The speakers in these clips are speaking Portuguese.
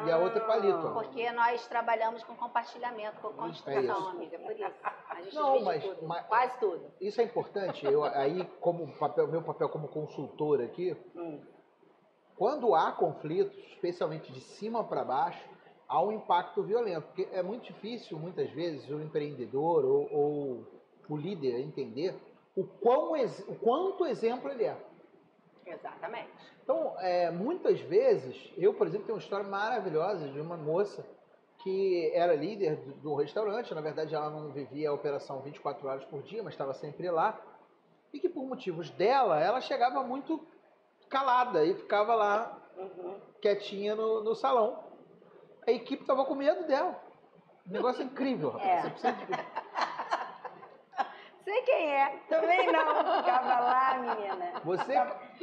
e a outra é palito. Porque nós trabalhamos com compartilhamento, com construção, amiga, por isso. A gente divide tudo, quase tudo. Isso é importante. Aí, meu papel como consultor aqui, quando há conflitos, especialmente de cima para baixo, há um impacto violento. Porque é muito difícil, muitas vezes, o empreendedor ou o líder entender o quanto exemplo ele é. Exatamente. Então, muitas vezes, eu, por exemplo, tenho uma história maravilhosa de uma moça que era líder do restaurante. Na verdade, ela não vivia a operação 24 horas por dia, mas estava sempre lá. E que, por motivos dela, ela chegava muito calada e ficava lá quietinha no salão. A equipe estava com medo dela. Um negócio incrível, rapaz. Você precisa de... Sei quem é. Também não. Ficava lá, menina. Você...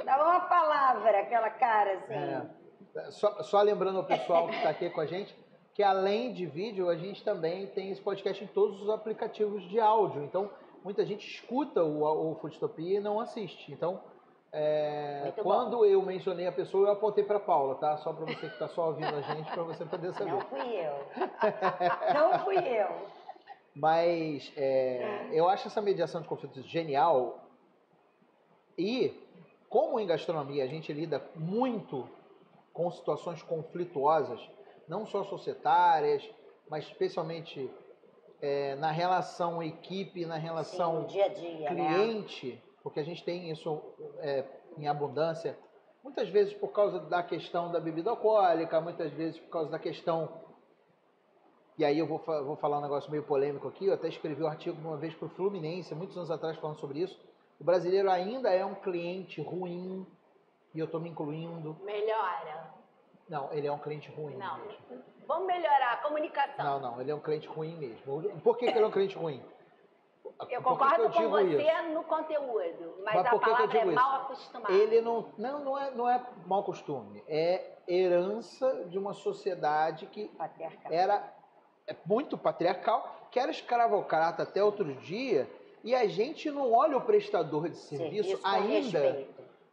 Dava uma palavra, aquela cara assim. Só lembrando ao pessoal que está aqui com a gente, que além de vídeo, a gente também tem esse podcast em todos os aplicativos de áudio. Então, muita gente escuta o Foodtopia e não assiste. Então, quando eu mencionei a pessoa, eu apontei para Paula, tá? Só para você que está só ouvindo a gente, para você poder saber. Não fui eu. Não fui eu. Mas eu acho essa mediação de conflitos genial. E, como em gastronomia a gente lida muito com situações conflituosas, não só societárias, mas especialmente na relação equipe, na relação dia a dia, cliente, né? Porque a gente tem isso em abundância, muitas vezes por causa da questão da bebida alcoólica, muitas vezes por causa da questão... E aí eu vou falar um negócio meio polêmico aqui, eu até escrevi um artigo uma vez para o Fluminense, muitos anos atrás, falando sobre isso. O brasileiro ainda é um cliente ruim, e eu estou me incluindo. Melhora. Não, ele é um cliente ruim Não, mesmo. Vamos melhorar a comunicação. Não, ele é um cliente ruim mesmo. Por que ele é um cliente ruim? Eu concordo com você no conteúdo, mas a palavra é mal acostumada. Ele não é mau costume, é herança de uma sociedade que era muito patriarcal, que era escravocrata até outro dia, e a gente não olha o prestador de serviço ainda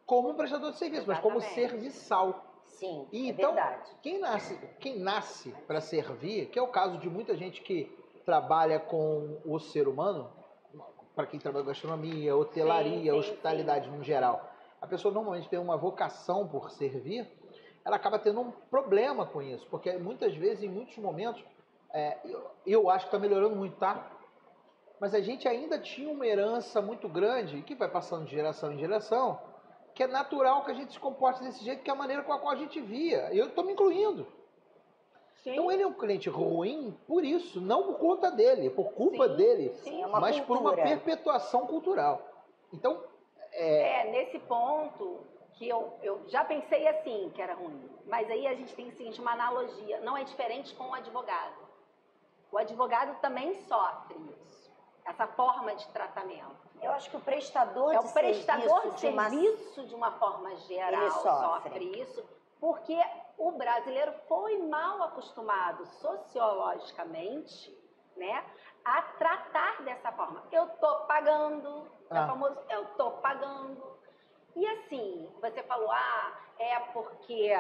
como um prestador de serviço, mas como serviçal. Sim, e então, verdade. Quem nasce para servir, que é o caso de muita gente que trabalha com o ser humano, para quem trabalha em gastronomia, hotelaria, hospitalidade no geral, a pessoa normalmente tem uma vocação por servir, ela acaba tendo um problema com isso, porque muitas vezes, em muitos momentos, eu acho que está melhorando muito, tá? Mas a gente ainda tinha uma herança muito grande, que vai passando de geração em geração, que é natural que a gente se comporte desse jeito, que é a maneira com a qual a gente via. E eu estou me incluindo. Sim. Então ele é um cliente ruim por isso, não por conta dele, por culpa dele, mas por uma perpetuação cultural. Então, nesse ponto que eu já pensei assim, que era ruim. Mas aí a gente tem uma analogia, não é diferente com o advogado. O advogado também sofre isso, essa forma de tratamento. Eu acho que o prestador de serviço, de uma forma geral, sofre isso, porque o brasileiro foi mal acostumado sociologicamente, né, a tratar dessa forma. Eu tô pagando, é o famoso eu tô pagando. E assim, você falou, porque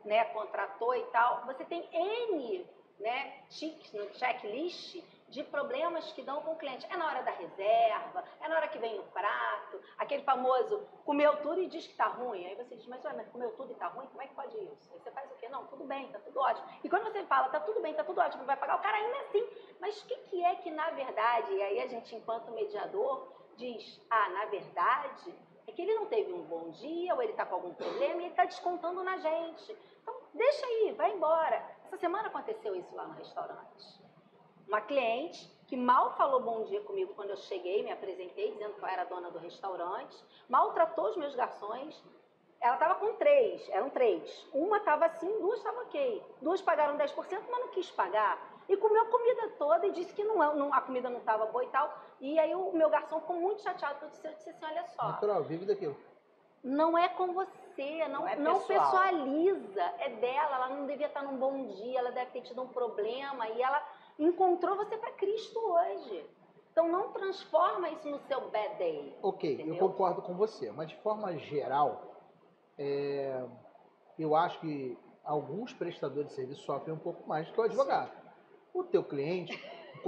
né, contratou e tal. Você tem N, né, tics no checklist de problemas que dão com o cliente. É na hora da reserva, é na hora que vem o prato, aquele famoso comeu tudo e diz que tá ruim. Aí você diz, mas comeu tudo e tá ruim? Como é que pode isso? Aí você faz o quê? Não, tudo bem, tá tudo ótimo. E quando você fala, tá tudo bem, tá tudo ótimo, vai pagar, o cara ainda assim. Mas o que é que na verdade, e aí a gente enquanto mediador diz, na verdade, é que ele não teve um bom dia, ou ele tá com algum problema e ele tá descontando na gente. Então, deixa aí, vai embora. Essa semana aconteceu isso lá no restaurante. Uma cliente que mal falou bom dia comigo quando eu cheguei, me apresentei dizendo que eu era dona do restaurante, maltratou os meus garçons. Ela estava com eram três. Uma estava assim, duas estavam ok. Duas pagaram 10%, mas não quis pagar. E comeu a comida toda e disse que a comida não estava boa e tal. E aí o meu garçom ficou muito chateado, porque eu disse assim, olha só. Natural, vive daquilo. Não é com você, não pessoaliza, é dela, ela não devia estar num bom dia, ela deve ter tido um problema e ela encontrou você para Cristo hoje. Então não transforma isso no seu bad day. Ok, entendeu? Eu concordo com você, mas de forma geral, eu acho que alguns prestadores de serviço sofrem um pouco mais do que o advogado. Sim. O teu cliente,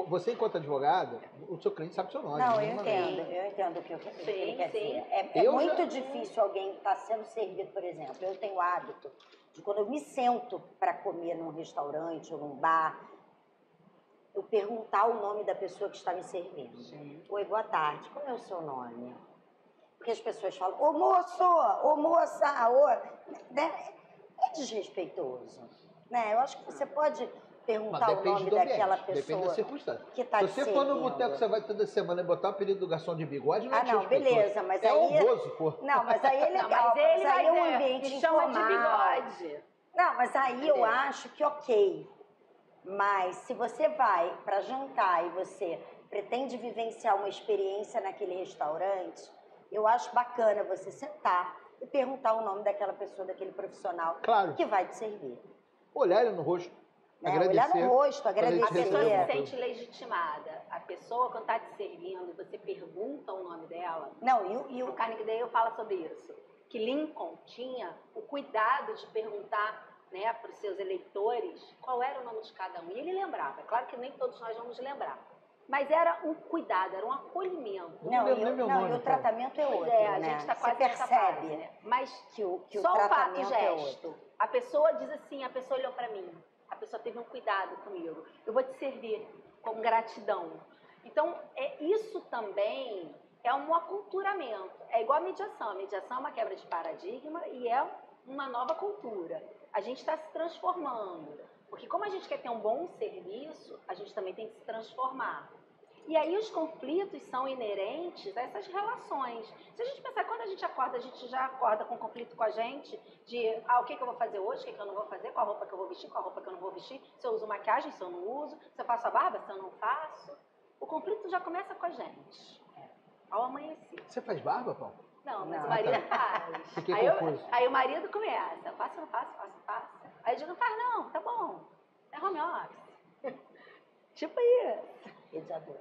você enquanto advogado, o seu cliente sabe o seu nome. Não, eu entendo o que ele quer dizer. Muito difícil alguém estar sendo servido, por exemplo. Eu tenho o hábito de quando eu me sento para comer num restaurante ou num bar, eu perguntar o nome da pessoa que está me servindo. Sim. Oi, boa tarde, qual é o seu nome? Porque as pessoas falam, ô moço, ô moça, ô... É desrespeitoso, né? Eu acho que você pode perguntar o nome daquela pessoa. Depende da circunstância. Que tá se você for no boteco, você vai toda semana botar o apelido do garçom de bigode, não é não, beleza, mas aí... honroso, pô. Não, mas aí é legal. Não, mas ele aí é um ambiente chama informal. de bigode. Não, mas aí eu acho que ok. Mas se você vai para jantar e você pretende vivenciar uma experiência naquele restaurante, eu acho bacana você sentar e perguntar o nome daquela pessoa, daquele profissional que vai te servir. Olhar ele no rosto, agradecer. Olhar no rosto, agradecer. A pessoa se sente legitimada. A pessoa, quando está te servindo, você pergunta o nome dela. Não, e o Carnegie Day fala sobre isso. Que Lincoln tinha o cuidado de perguntar, né, para os seus eleitores qual era o nome de cada um. E ele lembrava. É claro que nem todos nós vamos lembrar. Mas era um cuidado, era um acolhimento. E o tratamento é outro, a gente está quase você percebe, né? Mas que o só o fato gesto, é outro. A pessoa diz assim, a pessoa olhou para mim, a pessoa teve um cuidado comigo. Eu vou te servir com gratidão. Então, isso também é um aculturamento. É igual a mediação. A mediação é uma quebra de paradigma e é uma nova cultura. A gente está se transformando. Porque como a gente quer ter um bom serviço, a gente também tem que se transformar. E aí os conflitos são inerentes a essas relações. Se a gente pensar, quando a gente já acorda com conflito com a gente, de o que eu vou fazer hoje, o que eu não vou fazer, qual a roupa que eu vou vestir, qual a roupa que eu não vou vestir, se eu uso maquiagem, se eu não uso, se eu faço a barba, se eu não faço. O conflito já começa com a gente, ao amanhecer. Você faz barba, Paulo? Não, mas o marido faz. Aí o marido começa, faço, não faço, faço. Aí eu digo, não faz não, tá bom, é home office. Tipo isso. Mediador.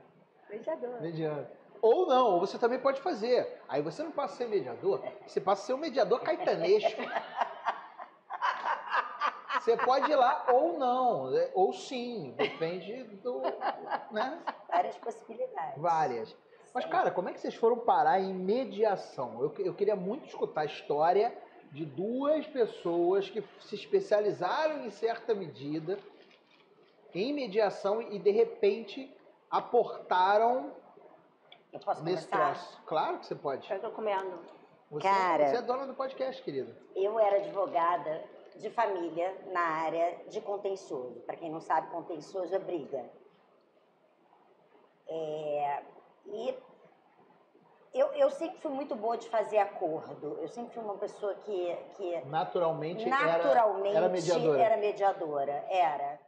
Ou não, ou você também pode fazer. Aí você não passa a ser mediador, você passa a ser um mediador caetanesco. Você pode ir lá ou não, ou sim, depende do... Né? Várias possibilidades. Várias. Mas, cara, como é que vocês foram parar em mediação? Eu queria muito escutar a história de duas pessoas que se especializaram em certa medida em mediação e, de repente, aportaram nesse troço. Claro que você pode. Eu tô comendo. Você é dona do podcast, querida. Eu era advogada de família na área de contencioso. Para quem não sabe, contencioso é briga. E eu sempre fui muito boa de fazer acordo. Eu sempre fui uma pessoa que naturalmente era mediadora. Era.